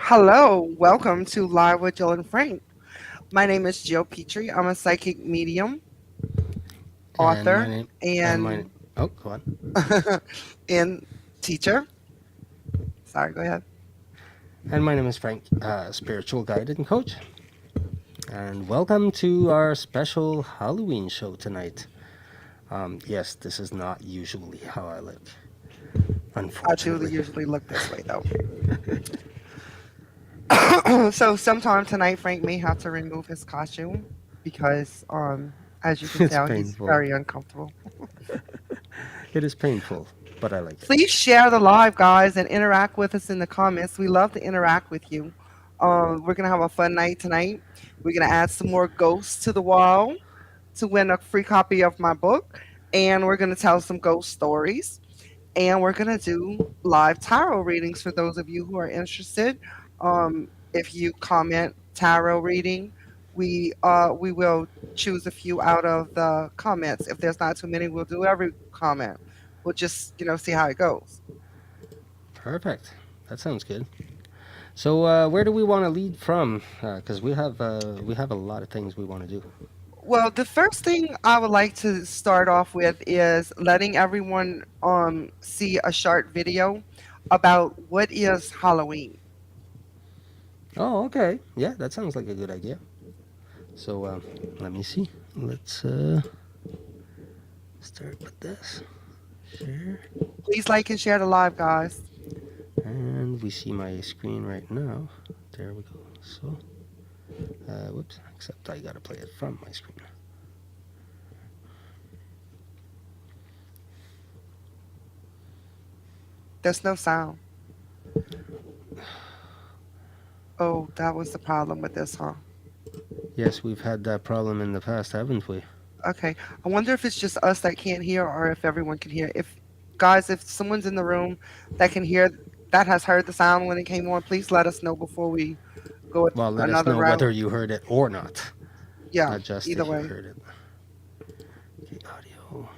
Hello, welcome to Live with Jill and Frank. My name is Jill Petrie. I'm a psychic medium, And my author, name and my and oh, go on. and teacher. Sorry, go ahead. And my name is Frank, spiritual guide and coach. And welcome to our special Halloween show tonight. Yes, this is not usually how I look, I do unfortunately. usually look this way though. So sometime tonight, Frank may have to remove his costume because, as you can It's tell, he's painful. very uncomfortable. It is painful, but I like it. Please share the live, guys, and interact with us in the comments. We love to interact with you. We're gonna have a fun night tonight. We're gonna add some more ghosts to the wall to win a free copy of my book, and we're gonna tell some ghost stories, and we're gonna do live tarot readings for those of you who are interested. If you comment tarot reading, we will choose a few out of the comments. If there's not too many, we'll do every comment. We'll just see how it goes. Perfect. That sounds good. So, where do we want to lead from? Because we have a lot of things we want to do. Well, the first thing I would like to start off with is letting everyone see a short video about what is Halloween. Oh, okay. Yeah, that sounds like a good idea. So, let me see. Let's start with this. Share. Please like and share the live, guys. And we see my screen right now. There we go. So, whoops, except I gotta play it from my screen. There's no sound. Oh, that was the problem with this, huh? Yes, we've had that problem in the past, haven't we? Okay. I wonder if it's just us that can't hear or if everyone can hear. If guys, if someone's in the room that can hear that has heard the sound when it came on, please let us know before we go Well, let us another know whether route. you heard it or not. Yeah, Not just either if you way. heard it. Okay, audio.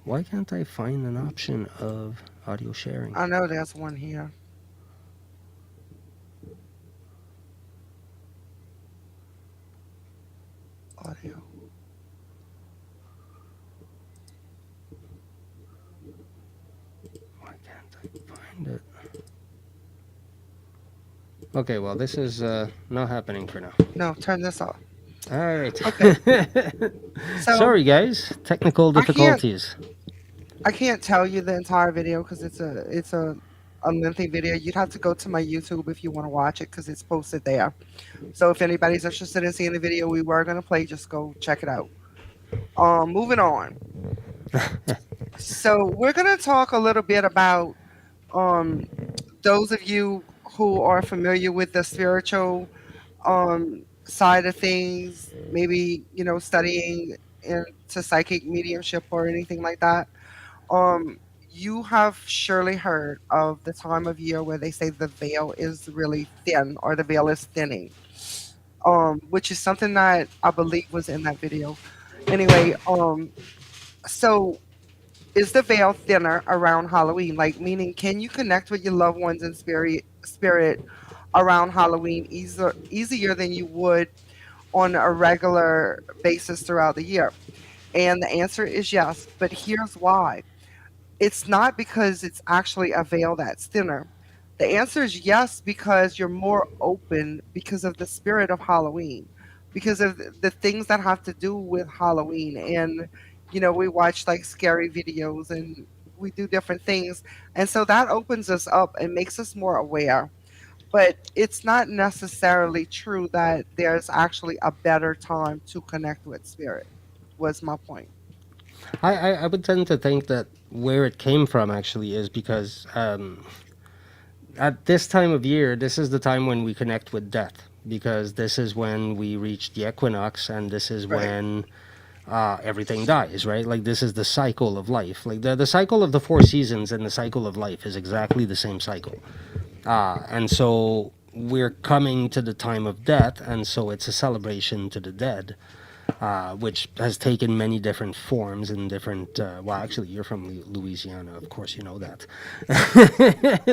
Why can't I find an option of audio sharing? I know there's one here. Audio. Why can't I find it? Okay, well, this is not happening for now. No, turn this off. All right. Okay. So Sorry, guys. Technical I can't difficulties. I can't tell you the entire video because it's a lengthy video. You'd have to go to my YouTube if you want to watch it because it's posted there. So if anybody's interested in seeing the video we were gonna play, just go check it out. Moving on. So we're gonna talk a little bit about um those of you who are familiar with the spiritual side of things, maybe studying into psychic mediumship or anything like that. You have surely heard of the time of year where they say the veil is really thin or the veil is thinning, which is something that I believe was in that video. Anyway, so is the veil thinner around Halloween? Like, meaning, can you connect with your loved ones in spirit around Halloween easier than you would on a regular basis throughout the year? And the answer is yes, but here's why. It's not because it's actually a veil that's thinner. The answer is yes, because you're more open because of the spirit of Halloween, because of the things that have to do with Halloween. And, we watch like scary videos and we do different things. And so that opens us up and makes us more aware. But it's not necessarily true that there's actually a better time to connect with spirit, was my point. I would tend to think that where it came from actually is because at this time of year, this is the time when we connect with death because this is when we reach the equinox and this is Right. when everything dies, right? Like this is the cycle of life. Like the cycle of the four seasons and the cycle of life is exactly the same cycle. And so we're coming to the time of death, and so it's a celebration to the dead. which has taken many different forms and different. Well, actually, you're from Louisiana, of course, you know that,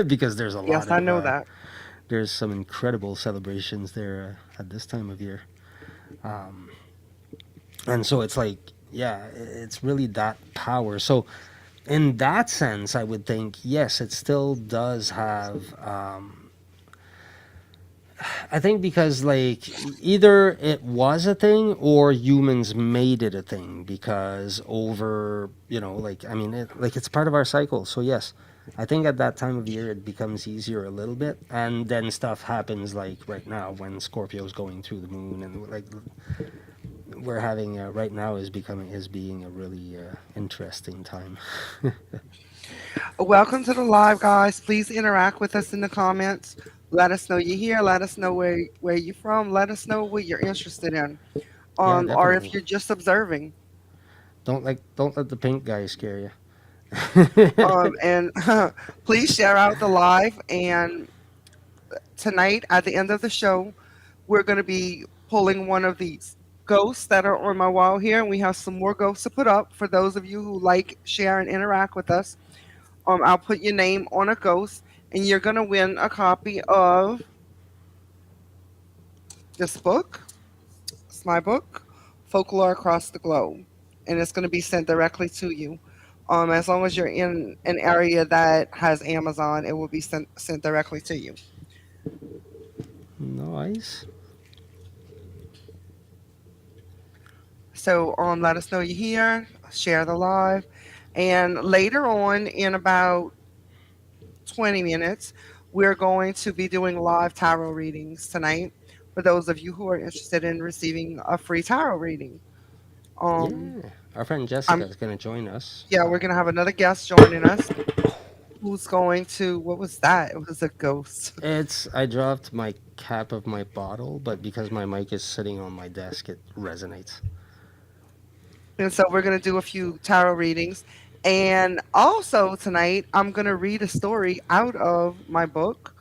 because there's a lot Yes, I of know that. there's some incredible celebrations there at this time of year, and so it's like, yeah, it's really that power. So in that sense, I would think yes, it still does have. I think because like either it was a thing or humans made it a thing because over like I mean like it's part of our cycle. So yes, I think at that time of year it becomes easier a little bit, and then stuff happens like right now when Scorpio's going through the moon, and like we're having right now is being a really interesting time. Welcome to the live, guys. Please interact with us in the comments. Let us know you're here. Let us know where you're from. Let us know what you're interested in. Yeah, Or if definitely. you're just observing. Don't let the pink guy scare you. And please share out the live. And tonight, at the end of the show, we're going to be pulling one of these ghosts that are on my wall here, and we have some more ghosts to put up for those of you who like, share, and interact with us. I'll put your name on a ghost, and you're going to win a copy of this book. It's my book, Folklore Across the Globe, and it's going to be sent directly to you. As long as you're in an area that has Amazon, it will be sent directly to you. Nice. So let us know you're here, share the live, and later on in about 20 minutes, we're going to be doing live tarot readings tonight for those of you who are interested in receiving a free tarot reading. Um, Yeah, our friend Jessica I'm is going to join us. Yeah, we're gonna have another guest joining us who's going to what was that? It was a ghost. I dropped my cap of my bottle, but because my mic is sitting on my desk, it resonates. And so we're gonna do a few tarot readings. And also tonight I'm gonna read a story out of my book,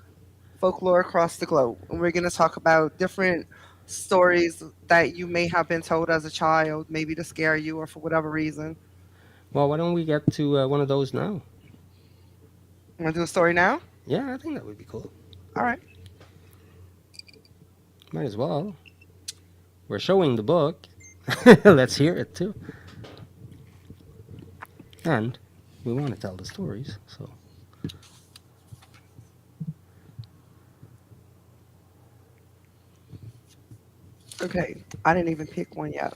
Folklore Across the Globe. And we're gonna talk about different stories that you may have been told as a child, maybe to scare you or for whatever reason. Well, why don't we get to one of those now? I'm gonna do a story now. Yeah, I think that would be cool. All right. Might as well. We're showing the book. Let's hear it too. And we want to tell the stories, so. Okay. I didn't even pick one yet.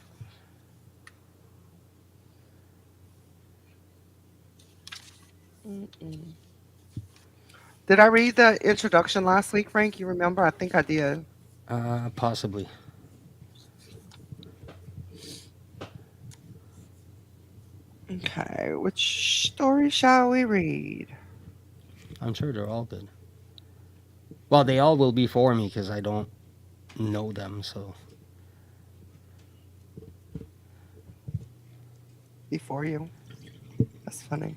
Mm-mm. Did I read the introduction last week, Frank? You remember? I think I did. Possibly. Okay, which story shall we read? I'm sure they're all good. Well, they all will be for me because I don't know them, so. Before you. That's funny.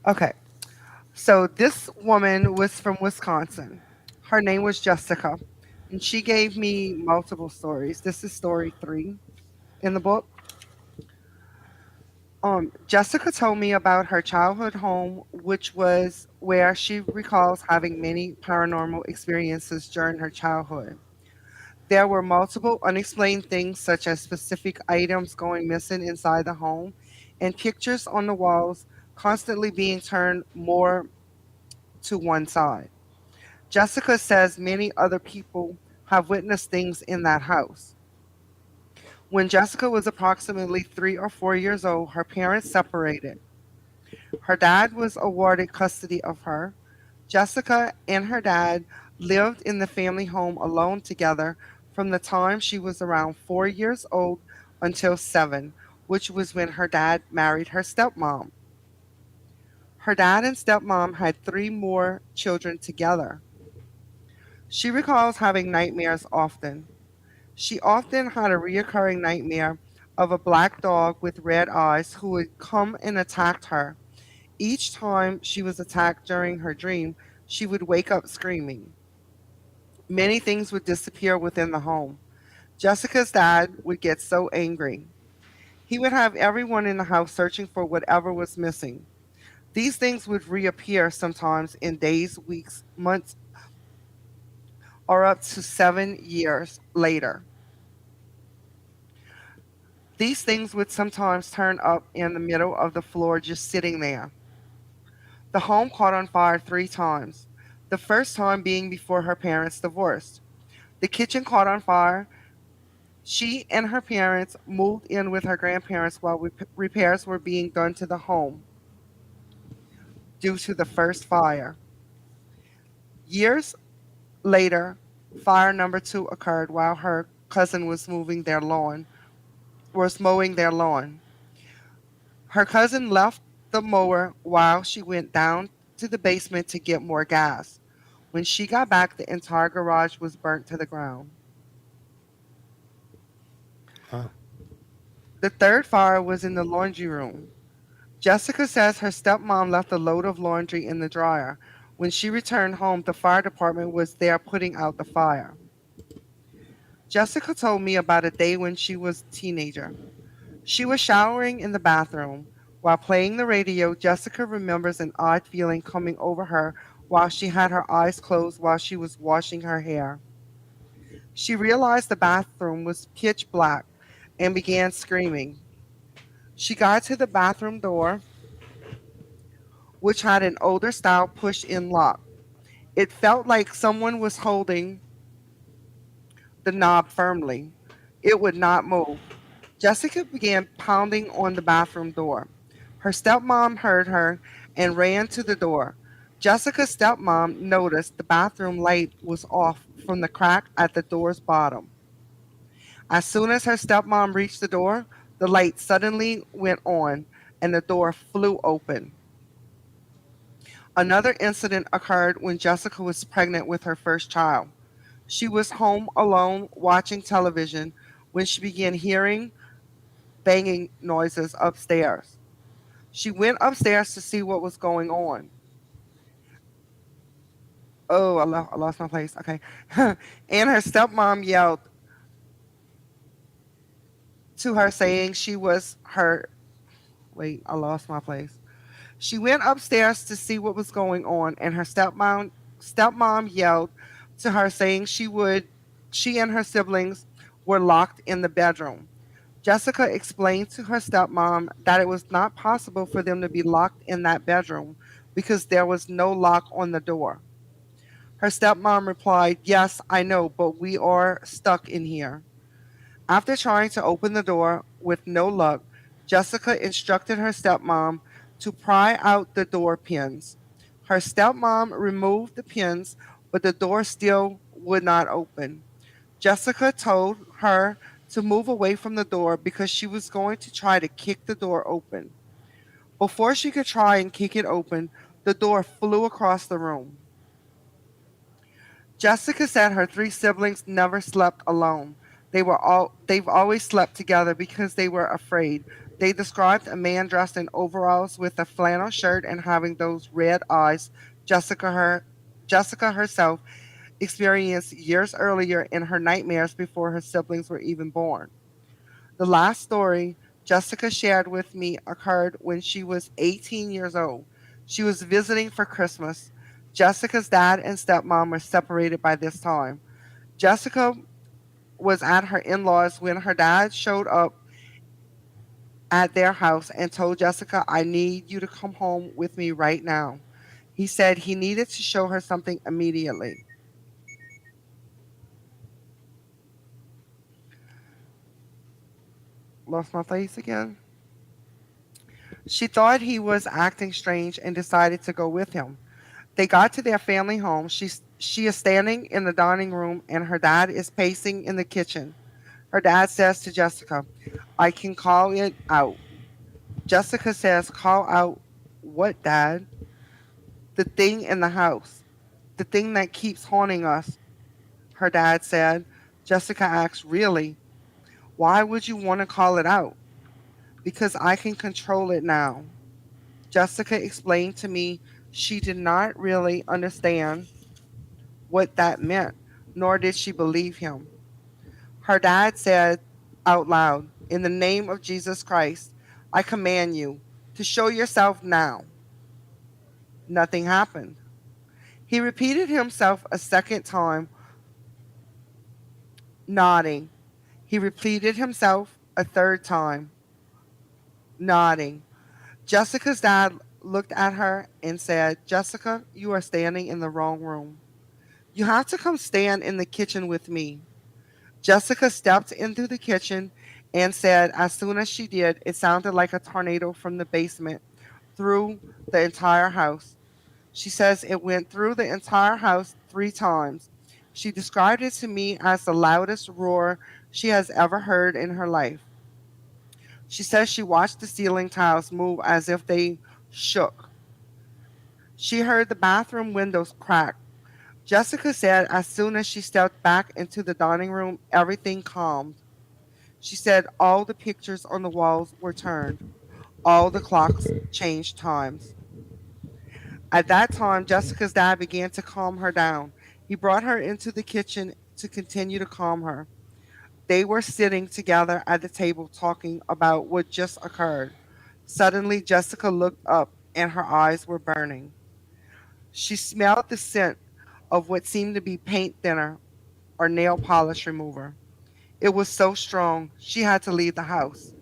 Okay, so this woman was from Wisconsin. Her name was Jessica, and she gave me multiple stories. This is story 3 in the book. Jessica told me about her childhood home, which was where she recalls having many paranormal experiences during her childhood. There were multiple unexplained things, such as specific items going missing inside the home and pictures on the walls constantly being turned more to one side. Jessica says many other people have witnessed things in that house. When Jessica was approximately 3 or 4 years old, her parents separated. Her dad was awarded custody of her. Jessica and her dad lived in the family home alone together from the time she was around 4 years old until 7, which was when her dad married her stepmom. Her dad and stepmom had 3 more children together. She recalls having nightmares often. She often had a reoccurring nightmare of a black dog with red eyes who would come and attack her. Each time she was attacked during her dream, she would wake up screaming. Many things would disappear within the home. Jessica's dad would get so angry. He would have everyone in the house searching for whatever was missing. These things would reappear sometimes in days, weeks, months, or up to 7 years later. These things would sometimes turn up in the middle of the floor just sitting there. The home caught on fire 3 times, the first time being before her parents divorced. The kitchen caught on fire. She and her parents moved in with her grandparents while repairs were being done to the home due to the first fire. Years later, fire number two occurred while her cousin was mowing their lawn. Her cousin left the mower while she went down to the basement to get more gas. When she got back, the entire garage was burnt to the ground. Wow. The third fire was in the laundry room. Jessica says her stepmom left a load of laundry in the dryer. When she returned home, the fire department was there putting out the fire. Jessica told me about a day when she was a teenager. She was showering in the bathroom. While playing the radio, Jessica remembers an odd feeling coming over her while she had her eyes closed while she was washing her hair. She realized the bathroom was pitch black and began screaming. She got to the bathroom door, which had an older style push in lock. It felt like someone was holding the knob firmly. It would not move. Jessica began pounding on the bathroom door. Her stepmom heard her and ran to the door. Jessica's stepmom noticed the bathroom light was off from the crack at the door's bottom. As soon as her stepmom reached the door, the light suddenly went on and the door flew open. Another incident occurred when Jessica was pregnant with her first child. She was home alone watching television when she began hearing banging noises upstairs. She went upstairs to see what was going on. Oh, I lost my place. Okay. And her stepmom yelled to her saying she was her. Wait, I lost my place. She went upstairs to see what was going on, and her stepmom yelled to her saying she and her siblings were locked in the bedroom. Jessica explained to her stepmom that it was not possible for them to be locked in that bedroom because there was no lock on the door. Her stepmom replied, "Yes, I know, but we are stuck in here." After trying to open the door with no luck, Jessica instructed her stepmom to pry out the door pins. Her stepmom removed the pins, but the door still would not open. Jessica told her to move away from the door because she was going to try to kick the door open. Before she could try and kick it open, the door flew across the room. Jessica said her three siblings never slept alone. They've always slept together because they were afraid. They described a man dressed in overalls with a flannel shirt and having those red eyes Jessica her Jessica herself experienced years earlier in her nightmares before her siblings were even born. The last story Jessica shared with me occurred when she was 18 years old. She was visiting for Christmas. Jessica's dad and stepmom were separated by this time. Jessica was at her in laws when her dad showed up at their house and told Jessica, "I need you to come home with me right now." He said he needed to show her something immediately. Lost my face again. She thought he was acting strange and decided to go with him. They got to their family home. She is standing in the dining room and her dad is pacing in the kitchen. Her dad says to Jessica, "I can call it out." Jessica says, "Call out what, dad?" "The thing in the house. The thing that keeps haunting us," her dad said. Jessica asked, "Really? Why would you want to call it out?" "Because I can control it now." Jessica explained to me she did not really understand what that meant, nor did she believe him. Her dad said out loud, "In the name of Jesus Christ, I command you to show yourself now." Nothing happened. He repeated himself a second time, nodding. He repeated himself a third time, nodding. Jessica's dad looked at her and said, "Jessica, you are standing in the wrong room. You have to come stand in the kitchen with me." Jessica stepped into the kitchen and said, as soon as she did, it sounded like a tornado from the basement through the entire house. She says it went through the entire house 3 times. She described it to me as the loudest roar she has ever heard in her life. She says she watched the ceiling tiles move as if they shook. She heard the bathroom windows crack. Jessica said as soon as she stepped back into the dining room, everything calmed. She said all the pictures on the walls were turned. All the clocks changed times. At that time, Jessica's dad began to calm her down. He brought her into the kitchen to continue to calm her. They were sitting together at the table talking about what just occurred. Suddenly, Jessica looked up and her eyes were burning. She smelled the scent of what seemed to be paint thinner or nail polish remover. It was so strong, she had to leave the house.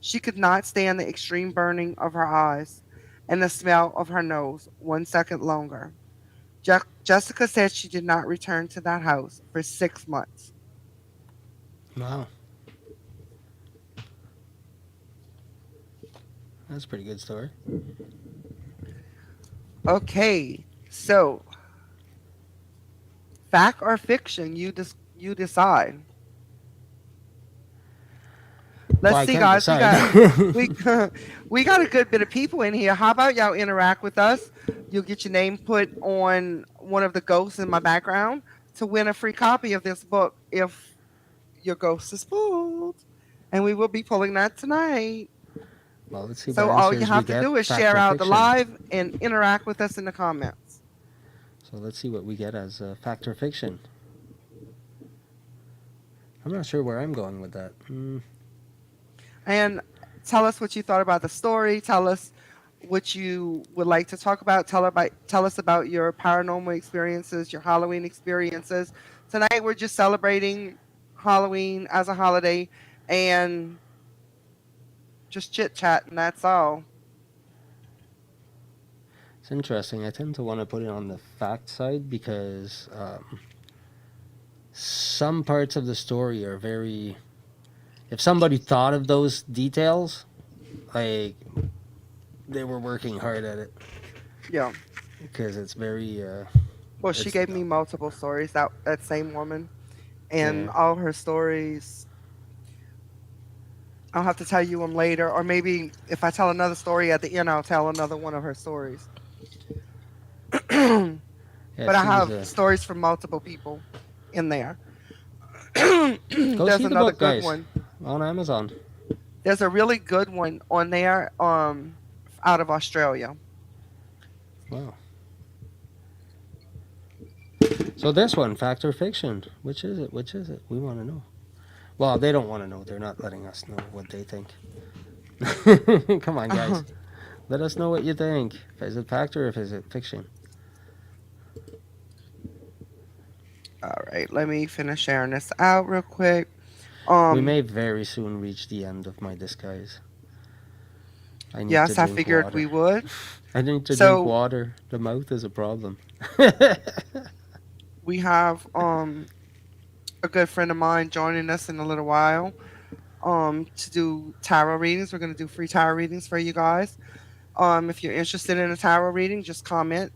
She could not stand the extreme burning of her eyes and the smell of her nose 1 second longer. Jessica said she did not return to that house for 6 months. Wow, that's a pretty good story. Okay, so fact or fiction, you decide. Well, Let's I see, can't guys. We decide. got we we got a good bit of people in here. How about y'all interact with us? You'll get your name put on one of the ghosts in my background to win a free copy of this book if your ghost is pulled. And we will be pulling that tonight. Well, let's see what So all you answers we have to get. do is Fact share or out the fiction. live and interact with us in the comments. So let's see what we get as fact or fiction. I'm not sure where I'm going with that. And tell us what you thought about the story. Tell us what you would like to talk about. Tell us about your paranormal experiences, your Halloween experiences. Tonight we're just celebrating Halloween as a holiday and just chit chat, and that's all. It's interesting. I tend to want to put it on the fact side because some parts of the story are very. If somebody thought of those details, like they were working hard at it Yeah. because it's very. Well, she It's gave me multiple stories. That same woman, and yeah. all her stories. I'll have to tell you them later, or maybe if I tell another story at the end, I'll tell another one of her stories. But Yeah, I she's. have stories from multiple people in there. Go There's see the another book, good guys, one. on Amazon. There's a really good one on there out of Australia. Wow. So this one, fact or fiction? Which is it? Which is it? We want to know. Well, they don't want to know. They're not letting us know what they think. Come on, guys. Let us know what you think. Is it fact or is it fiction? All right, let me finish sharing this out real quick. We Um may very soon reach the end of my disguise. I need to yes, I drink figured we water. would. I need to drink So water. The mouth is a problem. we have a good friend of mine joining us in a little while to do tarot readings. We're going to do free tarot readings for you guys. If you're interested in a tarot reading, just comment.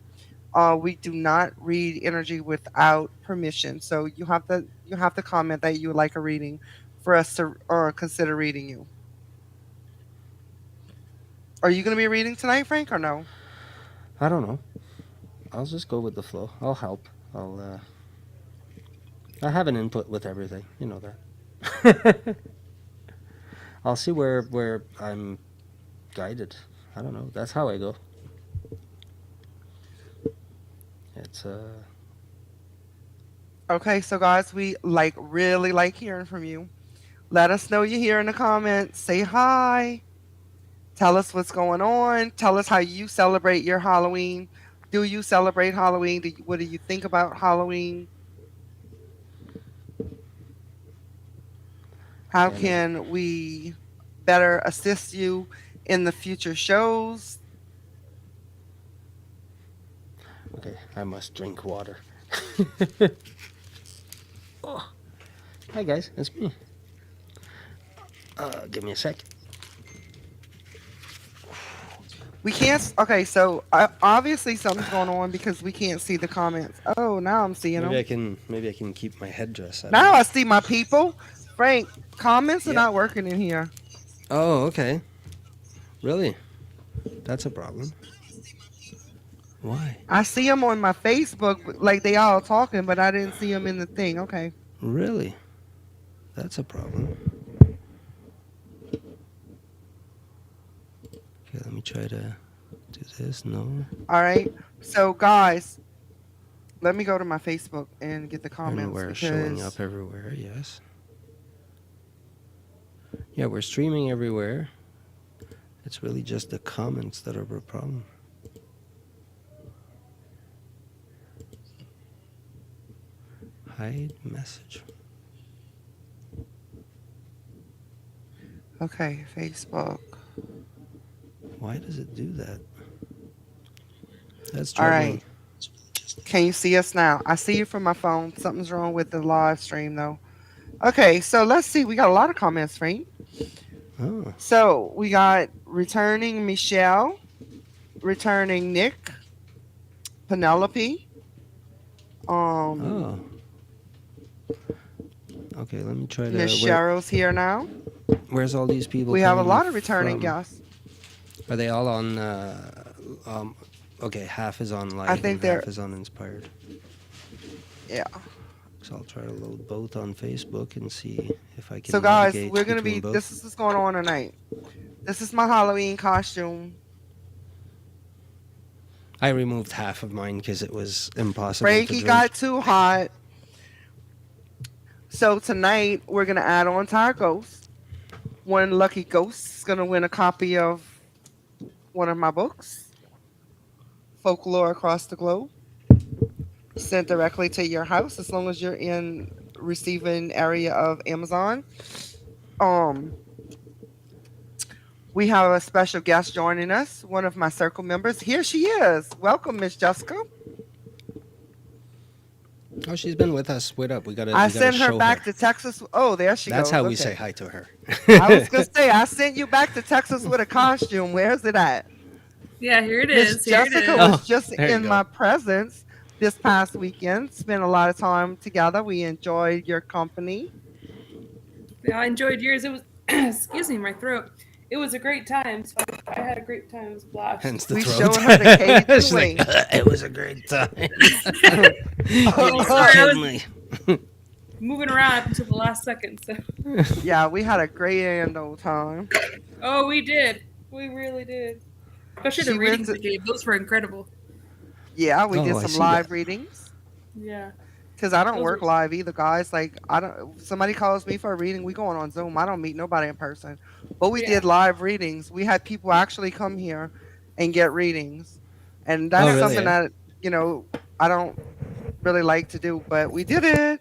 We do not read energy without permission, so you have to comment that you would like a reading for us to consider reading you. Are you going to be reading tonight, Frank, or no? I don't know. I'll just go with the flow. I'll help. I have an input with everything. You know that. I'll see where I'm guided. I don't know. That's how I go. It's Okay, so guys, we really like hearing from you. Let us know you're here in the comments. Say hi. Tell us what's going on. Tell us how you celebrate your Halloween. Do you celebrate Halloween? What do you think about Halloween? How Okay, can we better assist you in the future shows? okay, I must drink water. Oh, hi guys, it's me. Give me a sec. We can't. Okay, so obviously something's going on because we can't see the comments. Oh, now I'm seeing them. Maybe I can keep my headdress. I don't Now know. I see my people. Frank, comments are Yeah. not working in here. Oh, okay. Really? That's a problem. Why? I see them on my Facebook, like they all talking, but I didn't see them in the thing. Okay. Really? That's a problem. Okay, let me try to do this. No. All right. So, guys, let me go to my Facebook and get the And comments we're showing because up everywhere, yes. Yeah, we're streaming everywhere. It's really just the comments that are a problem. Hide message. okay, Facebook. Why does it do that? That's All right. troubling. Can you see us now? I see you from my phone. Something's wrong with the live stream though. Okay, so let's see. We got a lot of comments, Frank. Oh. So we got returning Michelle, returning Nick, Penelope. Um, Oh. Okay, let me try Miss to. Cheryl's here now. Where's all these people We have a coming lot of returning from? guests. Are they all on? Okay, half is on I live and think they're half is on inspired. yeah. So I'll try to load both on Facebook and see if I So can guys, navigate we're gonna between be. both. This is what's going on tonight. This is my Halloween costume. I removed half of mine because it was impossible to Frankie drink. got too hot. So tonight we're gonna add on to our ghost. One lucky ghost is gonna win a copy of one of my books, Folklore Across the Globe, sent directly to your house as long as you're in receiving area of Amazon. Um, we have a special guest joining us, one of my circle members. Here she is. Welcome, Miss Jessica. Oh, she's been with us. Wait up, I we gotta sent her show her. back to Texas. Oh, there she That's goes. how we say Okay. hi to her. I was gonna say I sent you back to Texas with a costume. Where's it at? Yeah, here it Miss is. Here it Jessica is. was Oh, just there you in go. my presence this past weekend. Spent a lot of time together. We enjoyed your company. Yeah, I enjoyed yours. It was, excuse me, my throat. It was a great time. So I had a great time. It was a blast. Hence the We throat. showed her the Cajun She's like, way. it was a great time. Oh, You sorry, I was kidding me? moving around up until the last second. So, Yeah, we had a great and old time. oh, we did. We really did. Especially the She went readings to we gave. Those were incredible. yeah, we did Oh, I some see that. live readings. Yeah, Cause I don't those work were. live either, guys. Like I don't. Somebody calls me for a reading, we going on Zoom. I don't meet nobody in person, but we Yeah, did live readings. We had people actually come here and get readings, and Oh, that's that really? was. something Eh? that I don't really like to do, but we did it,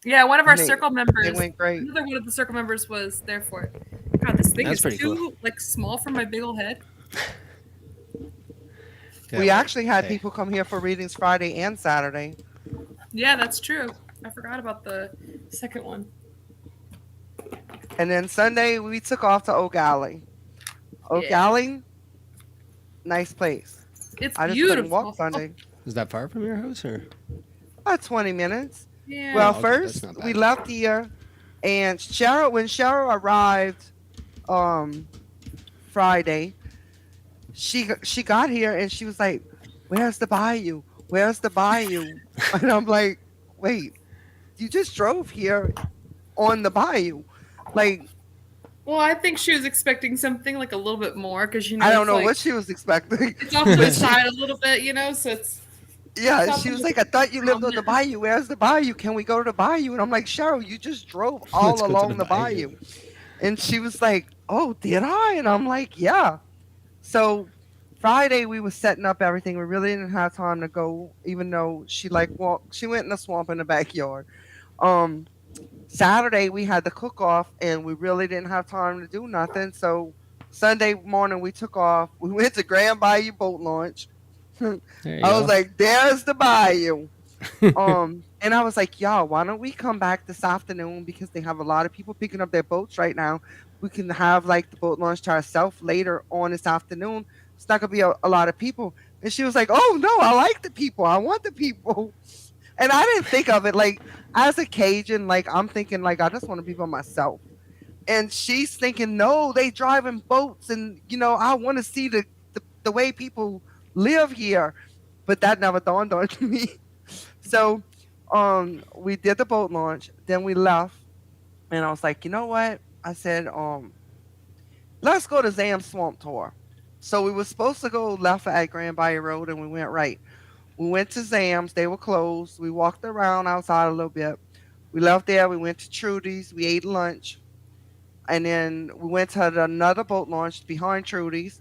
Yeah, one of our and circle they members. went great. Another one of the circle members was there for it. God, this thing That's is pretty cool. too like small for my big old head. Yeah, We well, actually had hey. people come here for readings Friday and Saturday, Yeah, that's true. I forgot about the second one. and then Sunday we took off to Oak Alley. Oak Yeah, Alley, nice place. it's I just couldn't walk beautiful. Sunday. Is that far from your house or? About 20 minutes. Well, Yeah. Oh, okay, that's first not we bad. left here, and when Cheryl arrived, um, Friday, she got here and she was like, "Where's the bayou? Where's the bayou?" And I'm like, "Wait, you just drove here on the bayou?" Like Well, I think she was expecting something like a little bit more because I don't it's know like what she was expecting, it's off to the but she side a little bit, so it's Yeah, she Something was was like, I thought you lived on the prominent. bayou. Where's the bayou? Can we go to the bayou? And I'm like, Cheryl, you just drove Let's all go to the along the bayou. bayou. And she was like, oh, did I? And I'm like, yeah. So Friday we was setting up everything. We really didn't have time to go, even though she went in the swamp in the backyard. Um Saturday we had the cook off and we really didn't have time to do nothing. So Sunday morning we took off. We went to Grand Bayou boat launch. There you I was go. like, there's the bayou. And I was like, y'all, why don't we come back this afternoon because they have a lot of people picking up their boats right now. We can have like the boat launch to ourselves later on this afternoon. It's not gonna be a lot of people. And she was like, oh no, I like the people. I want the people. And I didn't think of it like as a Cajun, like I'm thinking like I just want to be by myself. And she's thinking, no, they driving boats and I want to see the way people live here. But that never dawned on me. So we did the boat launch, then we left, and I was like, you know what? I said, let's go to Zam Swamp Tour. So we were supposed to go left at Grand Bayou Road and we went right. We went to Zam's, they were closed. We walked around outside a little bit. We left there, we went to Trudy's, we ate lunch, and then we went to another boat launch behind Trudy's,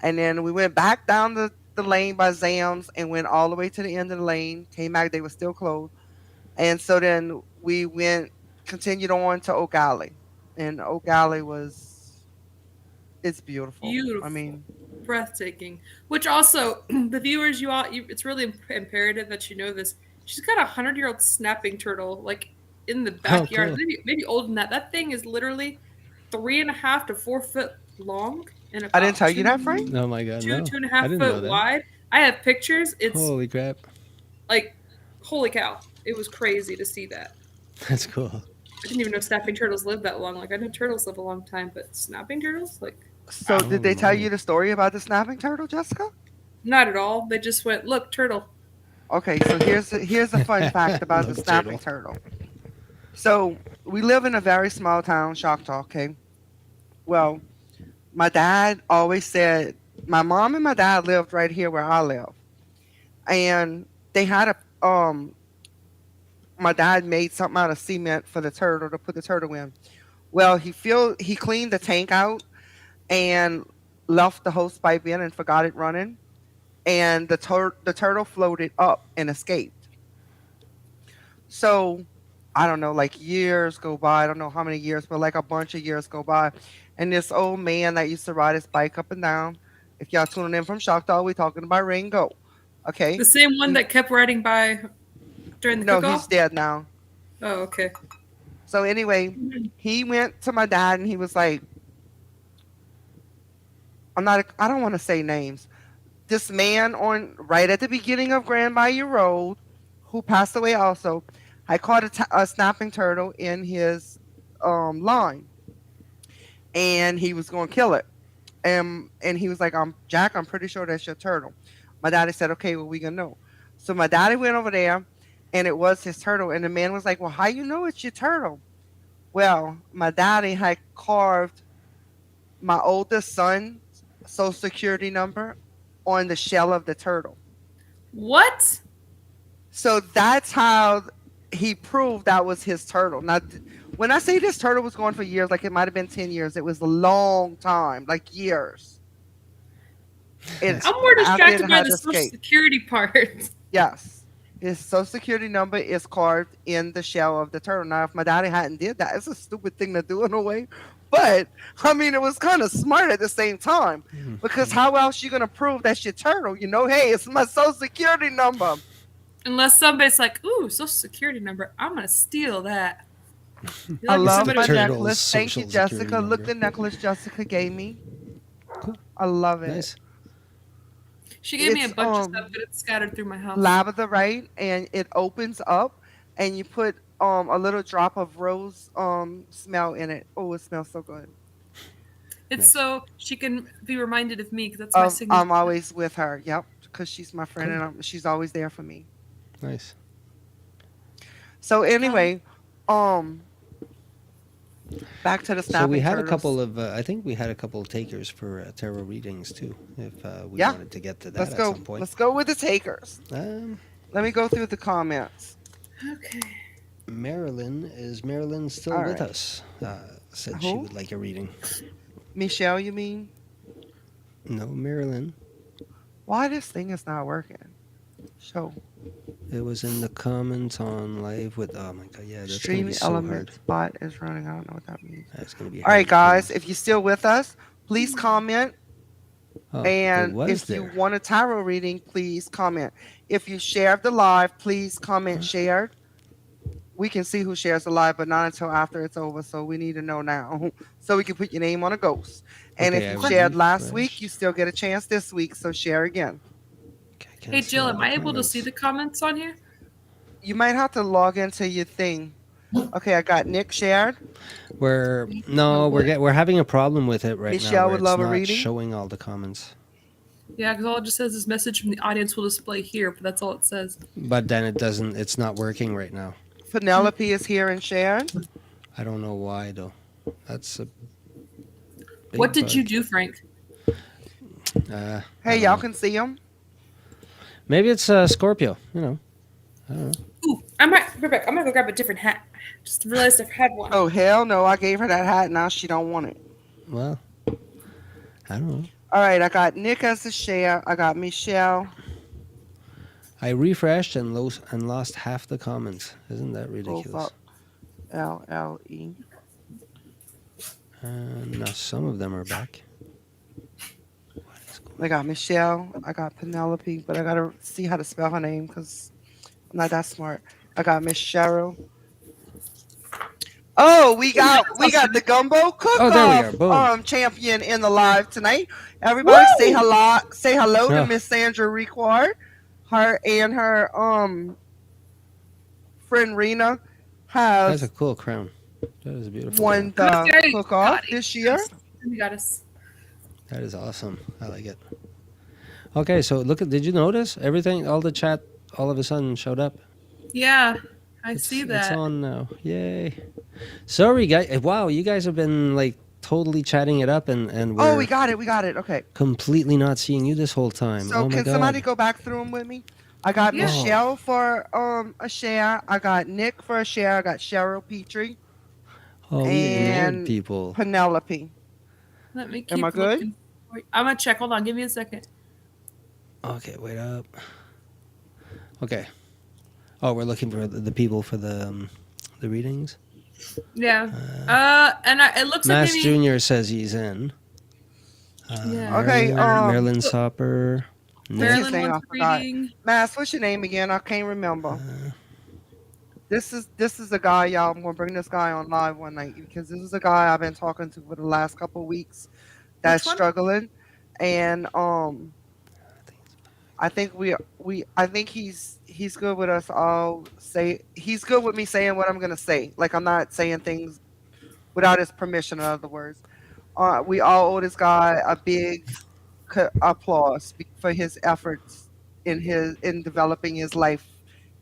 and then we went back down the lane by Zam's and went all the way to the end of the lane. Came back, they were still closed. And so then we continued on to Oak Alley. And Oak Alley it's beautiful. I Beautiful, mean, breathtaking. Which also, the viewers, it's really imperative that you know this. She's got 100-year-old snapping turtle like in the Oh, backyard, cool. maybe older than that. That thing is literally 3.5 to 4 foot long and I didn't about tell you that, Frank. Oh my god, no. two and a I half didn't know foot that. wide. I have pictures. It's Holy crap. like, holy cow! It was crazy to see that. That's cool. I didn't even know snapping turtles live that long. Like I know turtles live a long time, but snapping turtles, like, So wow. Oh did they tell you my. the story about the snapping turtle, Jessica? Not at all. They just went, look, turtle. Okay, so here's a fun fact about the Love snapping turtle. turtle. So we live in a very small town, Choctaw. Okay, well, my dad always said my mom and my dad lived right here where I live, and they had a my dad made something out of cement for the turtle to put the turtle in. Well, he cleaned the tank out and left the hose pipe in and forgot it running, and the turtle floated up and escaped. So I don't know, like years go by. I don't know how many years, but like a bunch of years go by, and this old man that used to ride his bike up and down. If y'all tuning in from Choctaw, we talking about Ringo. Okay, The same one he that kept riding by during the no, cook-off? he's dead now. Oh, okay. So anyway, he went to my dad and he was like, I don't want to say names. This man on right at the beginning of Grand Bayou Road, who passed away also, I caught a snapping turtle in his line, and he was going to kill it. And he was like, Jack, I'm pretty sure that's your turtle." My daddy said, "Okay, well we gonna know." So my daddy went over there, and it was his turtle. And the man was like, "Well, how you know it's your turtle?" Well, my daddy had carved my oldest son's social security number on the shell of the turtle. What? So that's how he proved that was his turtle. Now, when I say this turtle was gone for years, like it might have been 10 years, it was a long time, like years. It, That's I'm more funny. it distracted by had the social escaped. security part. Yes. His social security number is carved in the shell of the turtle. Now, if my daddy hadn't did that, it's a stupid thing to do in a way. But I mean, it was kind of smart at the same time because Mhm. how else you gonna prove that's your turtle? Hey, it's my social security number. Unless somebody's like, ooh, social security number. I'm going to steal that. You I like It's love the somebody my to turtle's necklace. Thank you, social security Jessica. Look, number. the necklace Jessica gave me. Cool. I love it. Nice. She gave me a It's bunch of stuff, but it's scattered through my house. labradorite, and it opens up, and you put a little drop of rose smell in it. Oh, it smells so good. It's Nice. so she can be reminded of me because that's my signature. I'm always with her. Yep, because she's my friend, Cool. and she's always there for me. Nice. So Um, anyway, um, back to the So we snapping had a couple turtles. of, I think we had a couple of takers for tarot readings too, if we Yeah, wanted to get to that let's at go. some point. Let's go with the takers. Let me go through the comments. Okay. Marilyn still All with right. us? Said she Who? would like a reading. Michelle, you mean? No, Marilyn. Why this thing is not working? Show. It was in the comments on live with. Oh my god, yeah, that's gonna be Stream so hard. elements bot is running. I don't know what that means. That's gonna be All right, hard. guys. 'Cause- If you're still with us, please comment. Oh, it And was if you there. want a tarot reading, please comment. If you shared the live, please comment shared. We can see who shares the live, but not until after it's over. So we need to know now so we can put your name on a ghost. And Okay, if you I shared last week, you refreshed. still get a chance this week. So share again. Okay, I can't Hey see Jill, all am the I able to see comments. the comments on here? You might have to log into your thing. Okay, I got Nick shared. We're having a problem with it right now Michelle where would it's love a not reading. showing all the comments. Yeah, because all it just says is message from the audience will display here, but that's all it says. But then it doesn't. It's not working right now. Penelope is here and shared. I don't know why though. That's a big What did you bug. do, Frank? I Hey, don't y'all know. can see him. Maybe it's Scorpio. You know. I don't know. Ooh, I might, Rebecca, I'm gonna go grab a different hat. Just realized I had one. Oh hell no! I gave her that hat. Now she don't want it. Well, I don't know. All right, I got Nick as a share. I got Michelle. I refreshed and lost half the comments. Isn't that Oh ridiculous? fuck. LLE. Now some of them are back. What is going I got Michelle. I got Penelope, but I gotta see how to spell her name because I'm not that smart. I got Miss Cheryl. Oh, we got the gumbo cook Oh, there we are. off Boom. champion in the live tonight. Everybody say hello. Say hello to Oh. Miss Sandra Requard. Her and her friend Rena That's a have cool crown. That is a beautiful. won Crown. the cook off Got it. this year. You got us. That is awesome. I like it. Okay, so look at. Did you notice everything? All the chat all of a sudden showed up. Yeah, I It's- see It's that. on now. Yay! Sorry, guys. Wow, you guys have been like totally chatting it up, and Oh, we're we got it. We got it. Okay. completely not seeing you this whole time. So Oh my can god. somebody go back through them with me? I got Yeah. Michelle for a share. I got Nick for a share. I got Cheryl Petrie, Oh, we ignored and people. Penelope. Let me keep Am I good? looking. I'm gonna check. Hold on, give me a second. Okay, wait up. Okay. Oh, we're looking for the people for the readings. Yeah. And it looks like Mass maybe. Junior says he's in. Yeah. Okay, Marilyn Sopper. What's his Marilyn name? wants I forgot. reading. Mass, what's your name again? I can't remember. Uh, This is a guy, y'all. I'm gonna bring this guy on live one night because this is a guy I've been talking to for the last couple of weeks that's Which one? struggling, and I think I think he's good with us all. He's good with me saying what I'm gonna say. Like I'm not saying things without his permission. In other words, we all owe this guy a big applause for his efforts in developing his life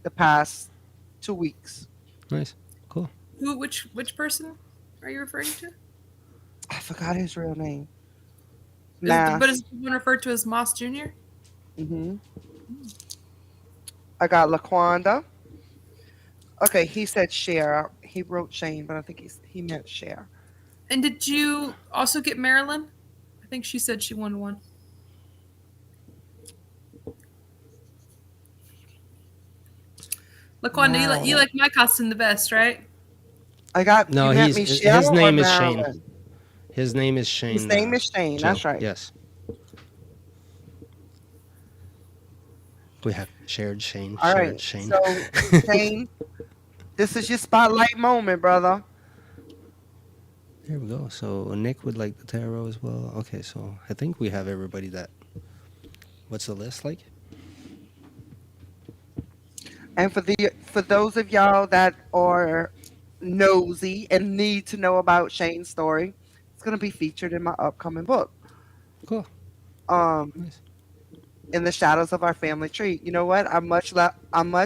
the past 2 weeks. nice. Cool. Who? Which person are you referring to? I forgot his real name. But is the one referred to as Moss Jr.? Hmm. I got Laquanda. Okay, he said share. He wrote Shane, but I think he meant share. And did you also get Marilyn? I think she said she won one. Laquanda, Wow. you like my costume the best, right? I got No, you meant Michelle his or name is Shane. Marilyn? His name is Shane. His name is Shane. Jill. That's right. Yes. We have shared Shane. All shared right. Shane. So Shane, this is your spotlight moment, brother. There we go. So Nick would like the tarot as well. Okay, so I think we have everybody that. What's the list like? And for those of y'all that are nosy and need to know about Shane's story, it's gonna be featured in my upcoming book. Cool. Nice. In the shadows of our family tree. You know what? I much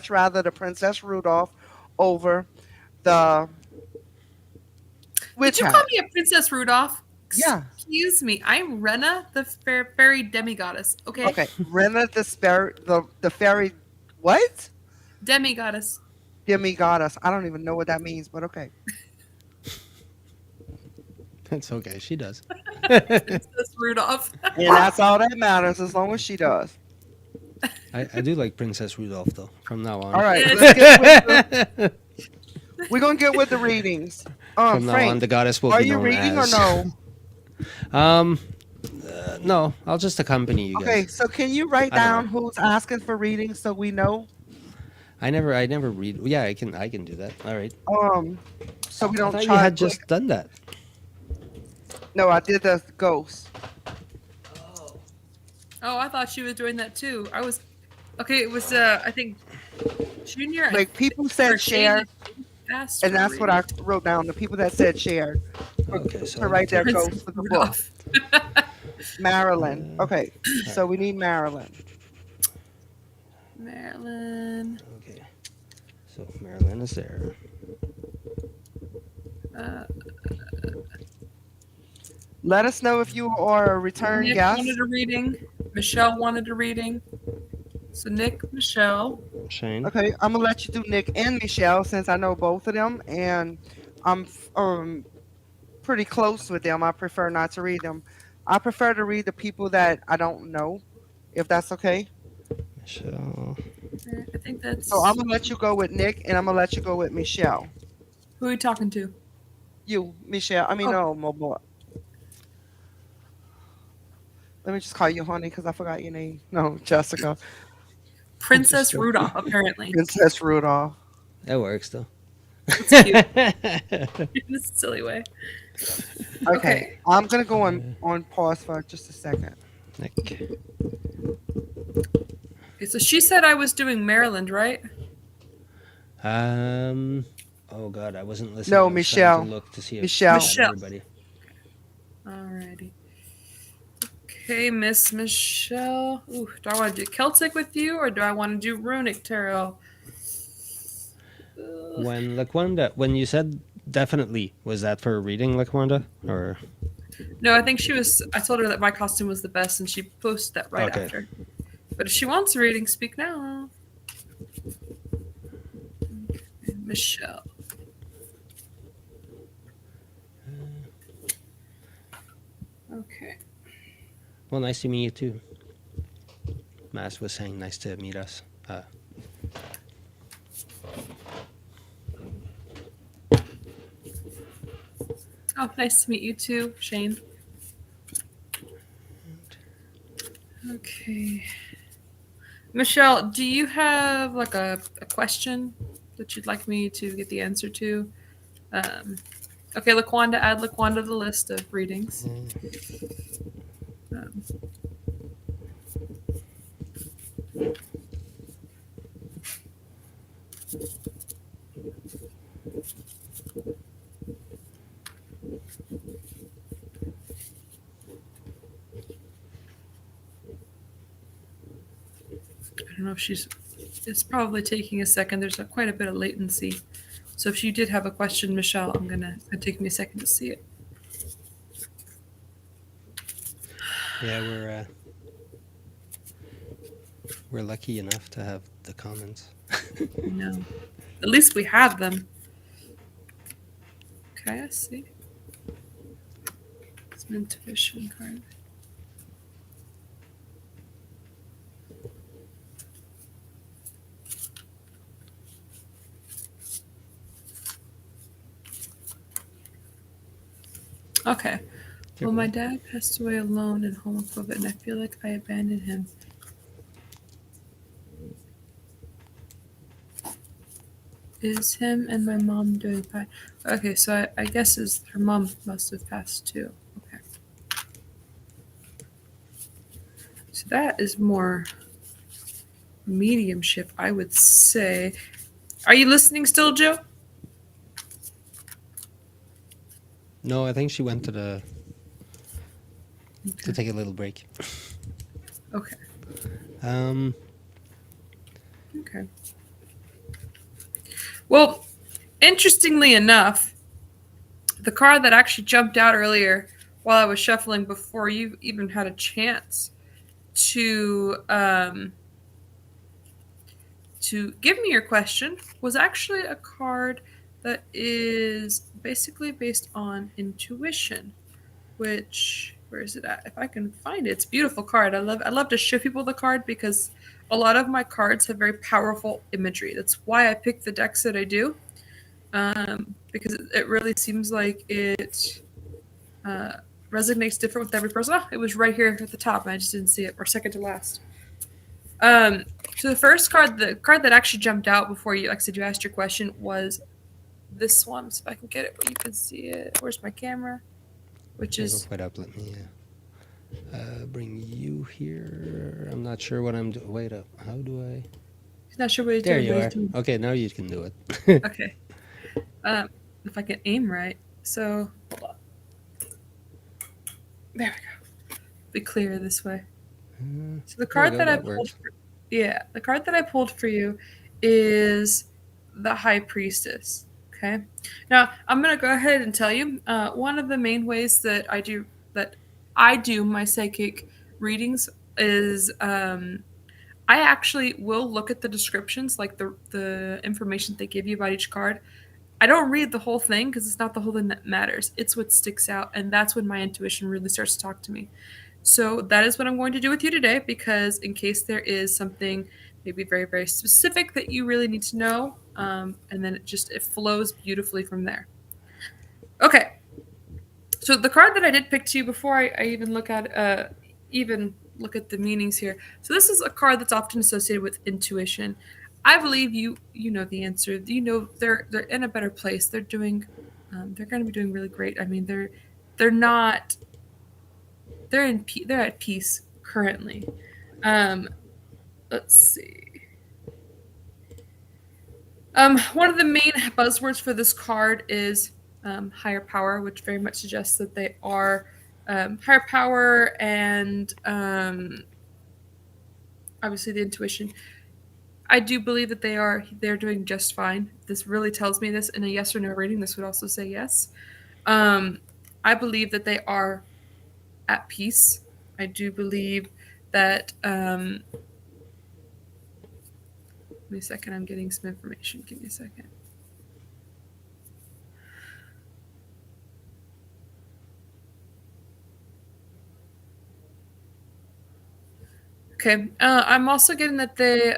rather the Princess Rudolph over the witch Did you hat. call me a Princess Rudolph? Yeah. Excuse me. I'm Rena, the fairy demigoddess. Okay. Okay, Rena the fairy. What? Demi goddess. Demi goddess. I don't even know what that means, but okay. That's okay. She does. Princess Rudolph. And that's all that matters as long as she does. I do like Princess Rudolph though. From now All on. right, Yes. let's get with the. We're gonna get with the readings. From now on, Frank, the goddess will are be you known reading or as. no? Um, no, I'll just accompany you Okay, guys. so can you write I don't down know. who's asking for readings so we know? I never read. Yeah, I can do that. All right. Um, so we I don't thought you try to had click. just done that. No, I did the ghost. Oh, I thought she was doing that too. I was okay. It was I think Junior Like people or said Shane share, asked and for that's what I reading. wrote down. The people that said shared Okay, so to let me write their take. ghost for the book. Rudolph. Marilyn. Uh, Okay, so we need Marilyn. Marilyn. Okay. So Marilyn is there. Uh, Let us know if you are a return Nick guest. wanted a reading. Michelle wanted a reading. So Nick, Michelle. Shane. Okay, I'm gonna let you do Nick and Michelle since I know both of them, and I'm pretty close with them. I prefer not to read them. I prefer to read the people that I don't know, if that's okay. Michelle. I think that's So I'm gonna let you go with Nick, and I'm gonna let you go with Michelle. who are we talking to? You, Michelle. I mean, Oh. no, more boy. Let me just call you honey because I forgot your name. No, Jessica. Princess joking. Rudolph, apparently. Princess Rudolph. That works though. It's cute in a silly way. Okay, Okay. I'm gonna go on pause for just a second. Nick. Okay, so she said I was doing Maryland, right? Oh God, I wasn't listening. No, I was trying Michelle. to look to see if Michelle. we had Michelle. everybody. Alrighty. Okay, Miss Michelle. Ooh, do I want to do Celtic with you or do I want to do Runic Tarot? When you said definitely, was that for a reading, Laquanda? Or No, I think she was. I told her that my costume was the best and she posted that right Okay. after. But if she wants a reading, speak now. Okay, Michelle. Okay. well, nice to meet you too. Mass was saying nice to meet us. Oh, nice to meet you too, Shane. Okay. Michelle, do you have like a question that you'd like me to get the answer to? Okay, Laquanda, add Laquanda to the list of readings. Um, I don't know if she's. It's probably taking a second. There's quite a bit of latency. So if you did have a question, Michelle, it's gonna take me a second to see it. Yeah, we're lucky enough to have the comments. No. At least we have them. Okay, I see. It's an intuition card. Okay. Well, my dad passed away alone and homophobic, and I feel like I abandoned him. Is him and my mom doing fine? Okay, so I guess her mom must have passed too. Okay. So that is more mediumship, I would say. Are you listening still, Joe? No, I think she went to Okay. take a little break. Okay. Um, Okay. Well, interestingly enough, the card that actually jumped out earlier while I was shuffling before you even had a chance to to give me your question was actually a card that is basically based on intuition, which where is it at? If I can find it, it's a beautiful card. I love to show people the card because a lot of my cards have very powerful imagery. That's why I pick the decks that I do, because it really seems like it uh, resonates different with every person. Oh, it was right here at the top, and I just didn't see it, or second to last. Um, so the first card, the card that actually jumped out before you, like I said, you asked your question, was this one. So if I can get it where you can see it. Where's my camera? Which Here, go is quite up. Let me bring you here. I'm not sure what I'm doing. Wait up. How do I? not sure what he's There doing, you but he's are. doing. Okay, now you can do it. Okay. If I can aim right. So hold on. There we go. Be clear this way. So the There you card go, that I that pulled, works. the card that I pulled for you is the High Priestess. Okay. Now I'm gonna go ahead and tell you one of the main ways that I do my psychic readings is I actually will look at the descriptions, like the information they give you about each card. I don't read the whole thing because it's not the whole thing that matters. It's what sticks out, and that's when my intuition really starts to talk to me. So that is what I'm going to do with you today, because in case there is something maybe very very specific that you really need to know, and then it flows beautifully from there. Okay, so the card that I did pick to you before I even look at the meanings here. So this is a card that's often associated with intuition. I believe you know the answer. You know they're in a better place. They're going to be doing really great. I mean they're not they're at peace currently. Um, let's see. One of the main buzzwords for this card is higher power, which very much suggests that they are higher power and obviously the intuition. I do believe that they're doing just fine. This really tells me this in a yes or no rating. This would also say yes. Um, I believe that they are at peace. I do believe that. Give me a second. I'm getting some information. Give me a second. Okay. I'm also getting that they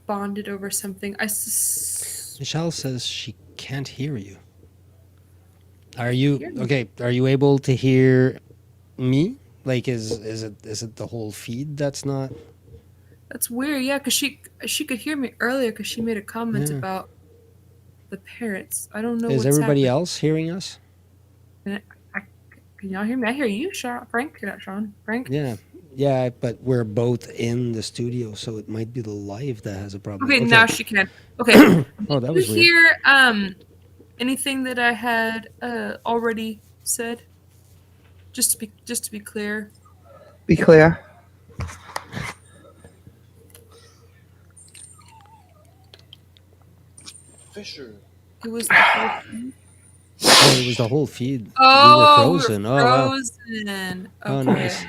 bonded over something. Michelle says she can't hear you. Are Hear you me. okay? Are you able to hear me? Like, is it the whole feed that's not? That's weird. Yeah, because she could hear me earlier because she made a comment Yeah. about the parrots. I don't know Is what's everybody happening. else hearing us? I, can y'all hear me? I hear you, Sean. Frank. Not Sean. Frank. Yeah. Yeah, but we're both in the studio, so it might be the live that has a problem. Okay, Okay. now she can. Okay. Oh, Did that you was weird. hear anything that I had already said? Just to be clear. Be clear. It was the whole thing. Oh, it was the whole feed. We were Oh, we were frozen. Oh, wow. frozen. Oh, Okay. nice.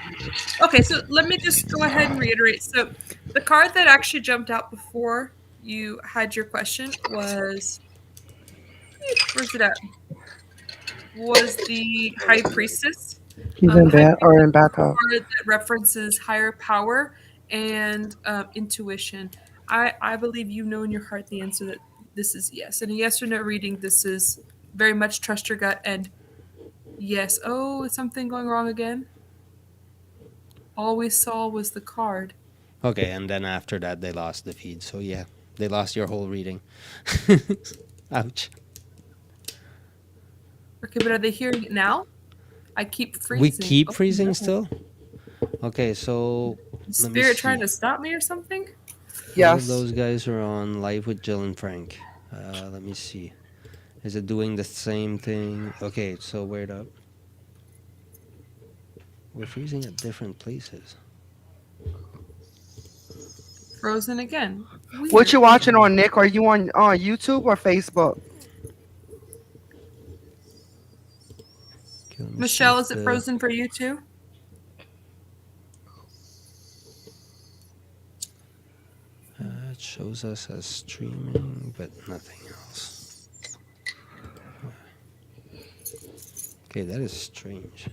Okay, so let me just go ahead and reiterate. So the card that actually jumped out before you had your question was where's it at? Was the High Priestess. He's The in High bed or Priestess in is bathtub. a card that references higher power and intuition. I believe you know in your heart the answer that this is yes. In a yes or no reading, this is very much trust your gut and yes. Oh, is something going wrong again? All we saw was the card. Okay, and then after that, they lost the feed. So, yeah, they lost your whole reading. Ouch. Okay, but are they hearing it now? I keep We freezing. keep Oh freezing no. still? Okay, so Is let me Spirit trying see. to stop me or something? All of Yes. those guys are on live with Jill and Frank. Let me see. Is it doing the same thing? Okay, so wait up. We're freezing at different places. Frozen again. What you Weird. watching on, Nick? Are you on YouTube or Facebook? Okay, let me see Michelle, if is it frozen for you too? It shows us as streaming, but nothing else. Okay, that is strange.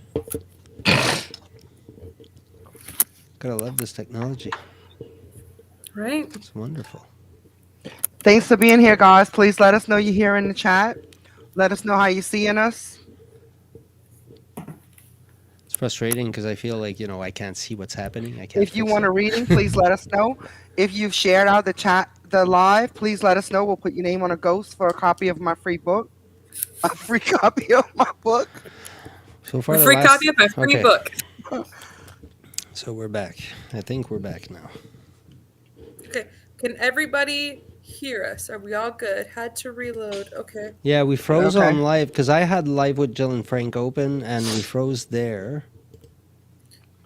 Gotta love this technology. Right? It's wonderful. Thanks for being here, guys. Please let us know you're here in the chat. Let us know how you're seeing us. It's frustrating because I feel like, I can't see what's happening. I can't If you fix want a it. reading, please let us know. If you've shared out the chat, the live, please let us know. We'll put your name on a ghost for a copy of my free book. A free copy of my book. So A far, the free last. copy of my free Okay, book. so we're back. I think we're back now. Okay. Can everybody hear us? Are we all good? Had to reload. Okay. Yeah, we froze Okay. on live because I had live with Jill and Frank open and we froze there. Yeah,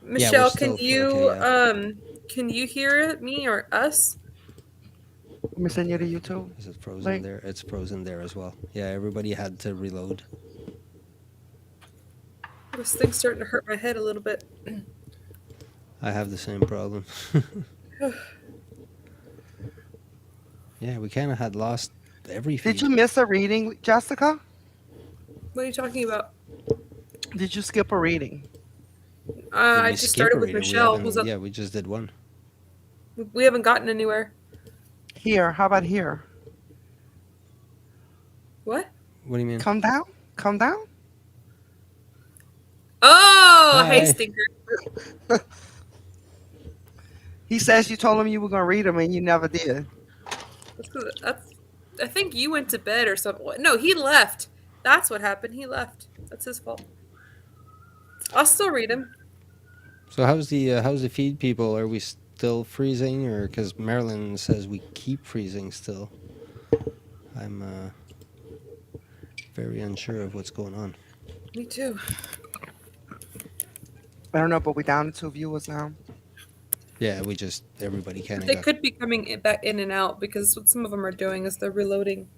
we're Michelle, still okay. Yeah, can you hear me or us? Let me send you the YouTube is it frozen link. there? It's frozen there as well. Yeah, everybody had to reload. This thing's starting to hurt my head a little bit. I have the same problem. Yeah, we kind of had lost every feed. Did you miss a reading, Jessica? What are you talking about? Did you skip a reading? Did I we just skip started a with reading? Michelle. Was up. Yeah, we just did one. We haven't gotten anywhere. Here. How about here? What? What do you mean? Come down. Come down. Oh, hey, Hi. stinker. He says you told him you were gonna read them and you never did. That's. I think you went to bed or something. No, he left. That's what happened. He left. That's his fault. I'll still read him. So how's the feed, people? Are we still freezing, or because Marilyn says we keep freezing still? I'm very unsure of what's going on. Me too. I don't know, but we're down to 2 viewers now. Yeah, everybody kind of They got. could be coming back in and out because what some of them are doing is they're reloading.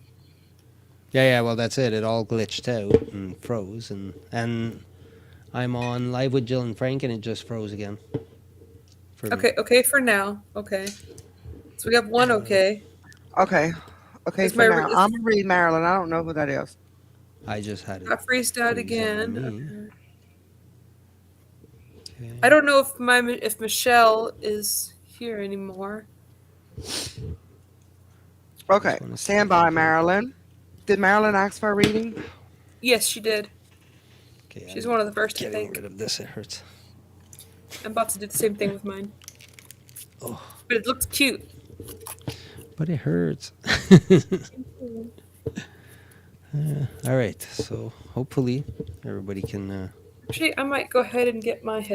Yeah, well, that's it. It all glitched out and froze, and I'm on live with Jill and Frank, and it just froze again. For me. Okay, for now. Okay. So we have one okay. Okay. Okay, Is for my now. is- I'm gonna read Marilyn. I don't know who that is. I just had it. got freezed out freeze on again. me. Okay. Okay. I don't know if Michelle is here anymore. Okay. wanna see Stand if by, I'm here. Marilyn. Did Marilyn ask for a reading? Yes, she did. Okay, She's I'm one of the first, I getting think. rid of this. It hurts. I'm about to do the same thing with mine. Oh, But it looks cute. but it hurts. All right, so hopefully everybody can Actually, I might go ahead and get my get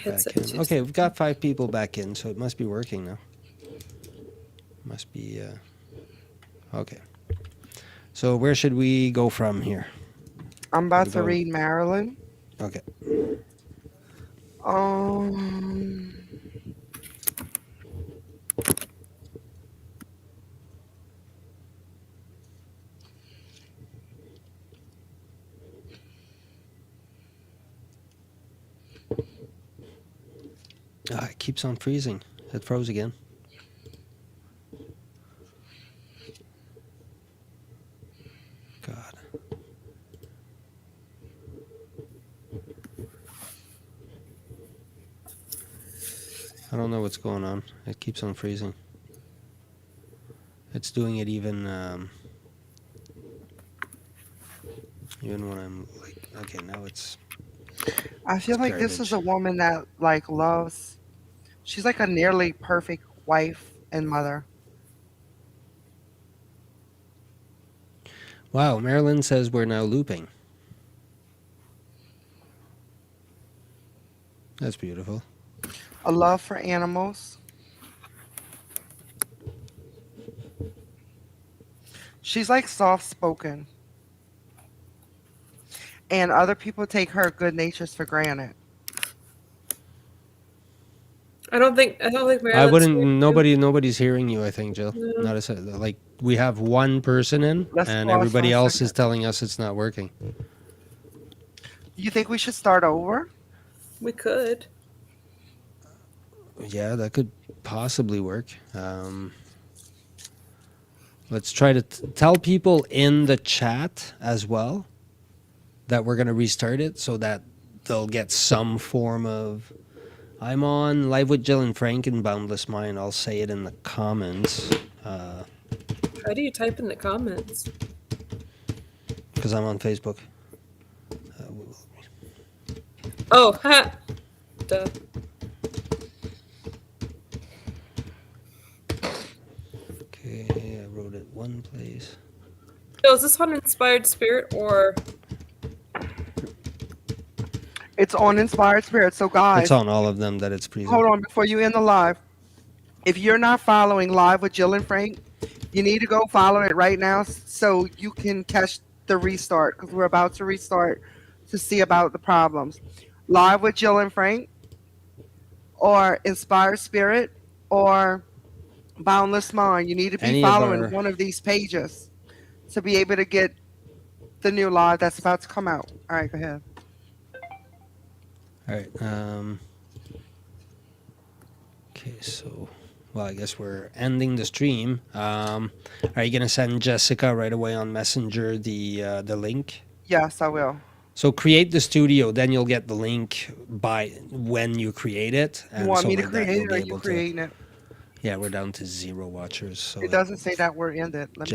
headset back in. too. Okay, we've got 5 people back in, so it must be working now. Must be okay. So where should we go from here? I'm about What to about- read Marilyn. Okay. Um. It keeps on freezing. It froze again. God. I don't know what's going on. It keeps on freezing. It's doing it even when I'm like, okay, now it's I feel It's like this is garbage. a woman that like loves. She's like a nearly perfect wife and mother. wow. Marilyn says we're now looping. That's beautiful. A love for animals. She's like soft spoken. And other people take her good natures for granted. I don't think I Marilyn's wouldn't. here. Nobody's hearing you. I think, Jill. No. Not a like we have one person in, Let's and pause for everybody a else second. is telling us it's not working. You think we should start over? We could. Yeah, that could possibly work. Let's try to tell people in the chat as well that we're going to restart it so that they'll get some form of. I'm on live with Jill and Frank in Boundless Mind. I'll say it in the comments How do you type in the comments? because I'm on Facebook. Oh, ha! Duh. Okay, I wrote it one place. So is this on Inspired Spirit or? It's on Inspired Spirit. So guys, It's on all of them that it's present. hold on before you end the live. If you're not following Live with Jill and Frank, you need to go follow it right now so you can catch the restart because we're about to restart to see about the problems. Live with Jill and Frank, or Inspired Spirit, or Boundless Mind. You need to be Any of following our- one of these pages to be able to get the new live that's about to come out. All right, go ahead. All right. Okay, so, well, I guess we're ending the stream. Are you gonna send Jessica right away on Messenger the link? Yes, I will. So create the studio, then you'll get the link by when you create it. You want so me to like that, create you'll it be or you able to- creating it? Yeah, we're down to 0 watchers. So It doesn't say that we're ended. Let me